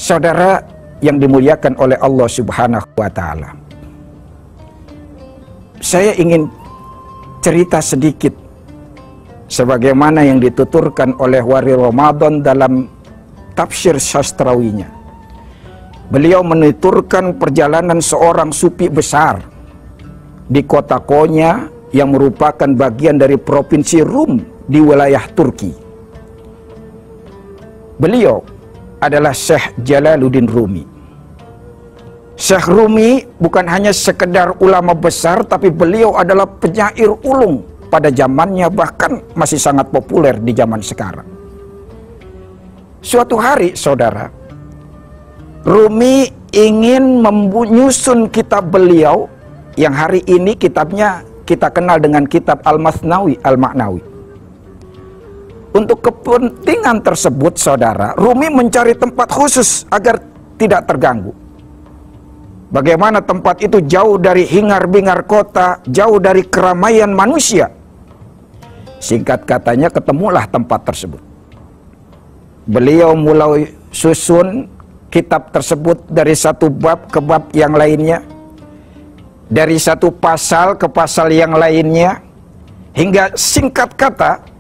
Saudara yang dimuliakan oleh Allah Subhanahu wa Ta'ala, saya ingin cerita sedikit sebagaimana yang dituturkan oleh Wali Ramadan dalam tafsir sastrawinya. Beliau menuturkan perjalanan seorang sufi besar di kota Konya yang merupakan bagian dari provinsi Rum di wilayah Turki. Beliau adalah Syekh Jalaluddin Rumi. Syekh Rumi bukan hanya sekedar ulama besar, tapi beliau adalah penyair ulung pada zamannya, bahkan masih sangat populer di zaman sekarang. Suatu hari, saudara, Rumi ingin menyusun kitab beliau yang hari ini kitabnya kita kenal dengan kitab Al-Masnawi, Al-Ma'nawi. Untuk kepentingan tersebut, saudara, Rumi mencari tempat khusus agar tidak terganggu. Bagaimana tempat itu jauh dari hingar-bingar kota, jauh dari keramaian manusia. Singkat katanya, ketemulah tempat tersebut. Beliau mulai susun kitab tersebut dari satu bab ke bab yang lainnya, dari satu pasal ke pasal yang lainnya, hingga singkat kata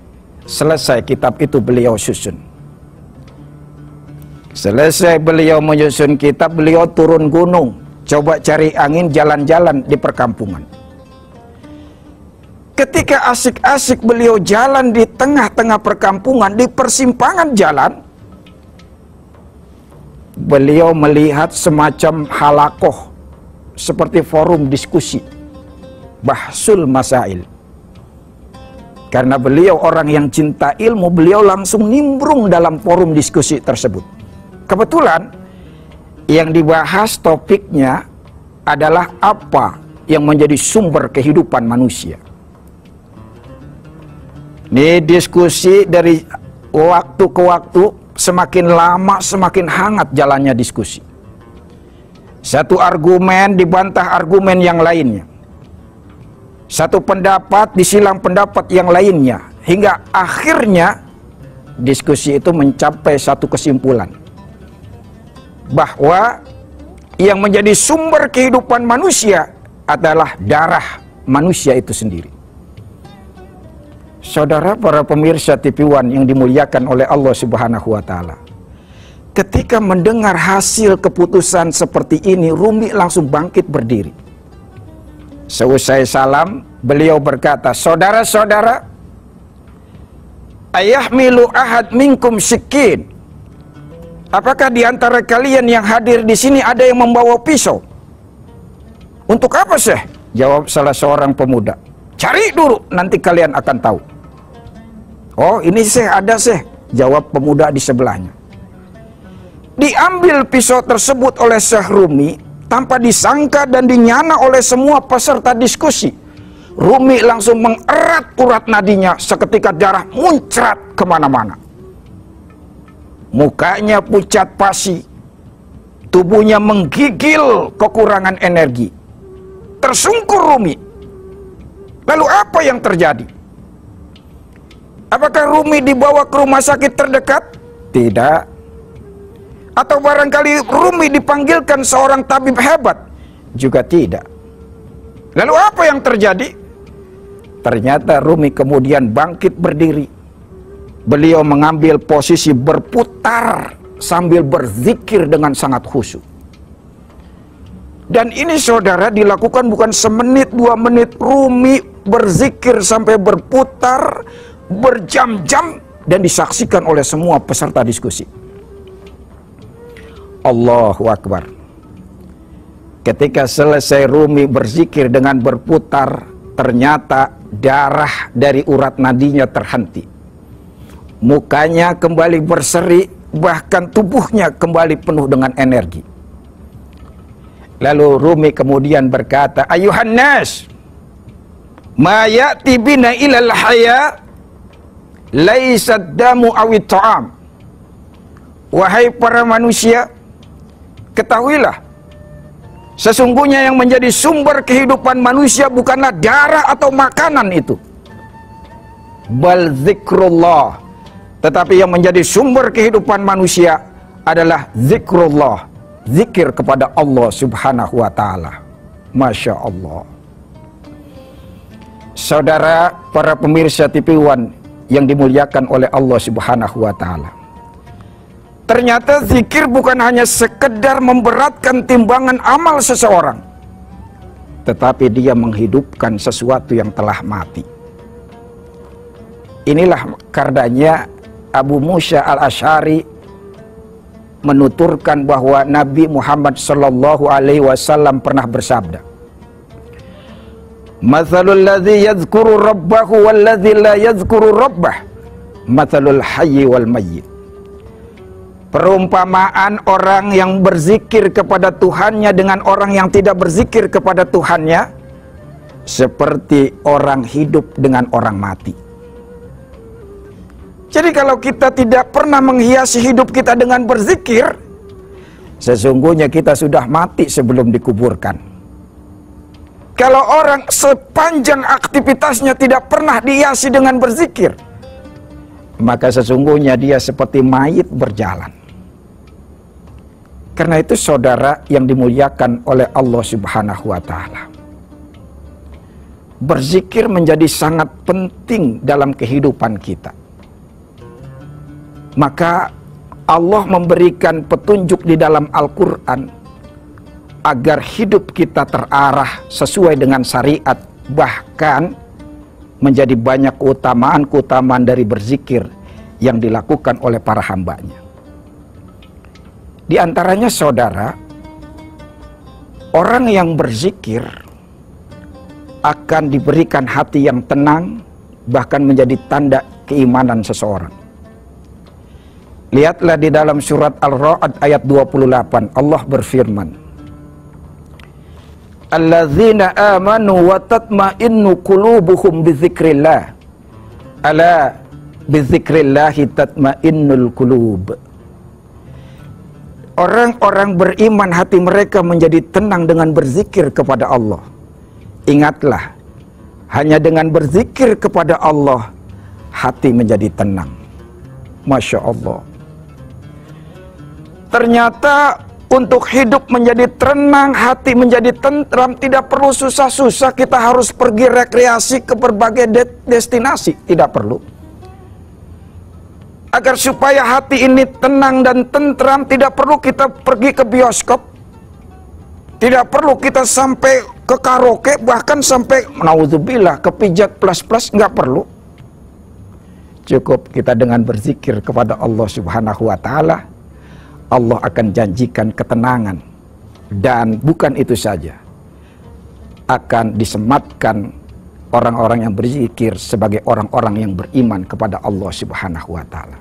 selesai kitab itu beliau susun. Selesai beliau menyusun kitab, beliau turun gunung, coba cari angin, jalan-jalan di perkampungan. Ketika asik-asik beliau jalan di tengah-tengah perkampungan, di persimpangan jalan, beliau melihat semacam halakoh, seperti forum diskusi, bahsul masail. Karena beliau orang yang cinta ilmu, beliau langsung nimbrung dalam forum diskusi tersebut. Kebetulan yang dibahas topiknya adalah apa yang menjadi sumber kehidupan manusia. Ini diskusi dari waktu ke waktu, semakin lama semakin hangat jalannya diskusi. Satu argumen dibantah argumen yang lainnya. Satu pendapat disilang pendapat yang lainnya. Hingga akhirnya diskusi itu mencapai satu kesimpulan, bahwa yang menjadi sumber kehidupan manusia adalah darah manusia itu sendiri. Saudara para pemirsa TV One yang dimuliakan oleh Allah Subhanahu wa Ta'ala, ketika mendengar hasil keputusan seperti ini, Rumi langsung bangkit berdiri. Seusai salam, beliau berkata, "Saudara-saudara, ayahmilu ahad minkum sikin? Apakah di antara kalian yang hadir di sini ada yang membawa pisau?" "Untuk apa, Syekh?" jawab salah seorang pemuda. "Cari dulu, nanti kalian akan tahu." "Oh, ini Syekh, ada Syekh," jawab pemuda di sebelahnya. Diambil pisau tersebut oleh Syekh Rumi tanpa disangka dan dinyana oleh semua peserta diskusi. Rumi langsung mengerat urat nadinya, seketika darah muncrat kemana-mana. Mukanya pucat pasi, tubuhnya menggigil kekurangan energi. Tersungkur Rumi. Lalu apa yang terjadi? Apakah Rumi dibawa ke rumah sakit terdekat? Tidak. Atau barangkali Rumi dipanggilkan seorang tabib hebat? Juga tidak. Lalu apa yang terjadi? Ternyata Rumi kemudian bangkit berdiri. Beliau mengambil posisi berputar sambil berzikir dengan sangat khusyuk. Dan ini saudara dilakukan bukan semenit, 2 menit. Rumi berzikir sampai berputar berjam-jam dan disaksikan oleh semua peserta diskusi. Allahu Akbar. Ketika selesai Rumi berzikir dengan berputar, ternyata darah dari urat nadinya terhenti. Mukanya kembali berseri, bahkan tubuhnya kembali penuh dengan energi. Lalu Rumi kemudian berkata, "Ayuhan nas, ma ya'ti bina ilal haya laisa damu awit ta'am." Wahai para manusia, ketahuilah, sesungguhnya yang menjadi sumber kehidupan manusia bukanlah darah atau makanan itu, bal zikrullah, tetapi yang menjadi sumber kehidupan manusia adalah zikrullah, zikir kepada Allah Subhanahu wa taala. Masya Allah. Saudara para pemirsa TV One yang dimuliakan oleh Allah Subhanahu wa taala. Ternyata zikir bukan hanya sekedar memberatkan timbangan amal seseorang, tetapi dia menghidupkan sesuatu yang telah mati. Inilah karenanya Abu Musa al-Asy'ari menuturkan bahwa Nabi Muhammad sallallahu alaihi wasallam pernah bersabda, "Matsalul ladzi yadhkuru rabbahu wal ladzi la yadhkuru rabbah, matsalul hayyi wal mayyit." Perumpamaan orang yang berzikir kepada Tuhannya dengan orang yang tidak berzikir kepada Tuhannya seperti orang hidup dengan orang mati. Jadi kalau kita tidak pernah menghiasi hidup kita dengan berzikir, sesungguhnya kita sudah mati sebelum dikuburkan. Kalau orang sepanjang aktivitasnya tidak pernah dihiasi dengan berzikir, maka sesungguhnya dia seperti mayit berjalan. Karena itu saudara yang dimuliakan oleh Allah Subhanahu wa taala, berzikir menjadi sangat penting dalam kehidupan kita. Maka Allah memberikan petunjuk di dalam Al-Quran agar hidup kita terarah sesuai dengan syariat, bahkan menjadi banyak keutamaan-keutamaan dari berzikir yang dilakukan oleh para hambanya. Di antaranya saudara, orang yang berzikir akan diberikan hati yang tenang, bahkan menjadi tanda keimanan seseorang. Lihatlah di dalam surat Al-Ra'd ayat 28, Allah berfirman, "Alladzina amanu wa tatma'innu qulubuhum bizikrillah, ala bizikrillahi tatma'innul qulub." Orang-orang beriman hati mereka menjadi tenang dengan berzikir kepada Allah. Ingatlah, hanya dengan berzikir kepada Allah hati menjadi tenang. Masya Allah. Ternyata untuk hidup menjadi tenang, hati menjadi tentram, tidak perlu susah-susah kita harus pergi rekreasi ke berbagai destinasi. Tidak perlu. Agar supaya hati ini tenang dan tentram, tidak perlu kita pergi ke bioskop, tidak perlu kita sampai ke karaoke, bahkan sampai naudzubillah ke pijat plus-plus, nggak perlu. Cukup kita dengan berzikir kepada Allah Subhanahu wa taala, Allah akan janjikan ketenangan. Dan bukan itu saja, akan disematkan orang-orang yang berzikir sebagai orang-orang yang beriman kepada Allah Subhanahu wa taala.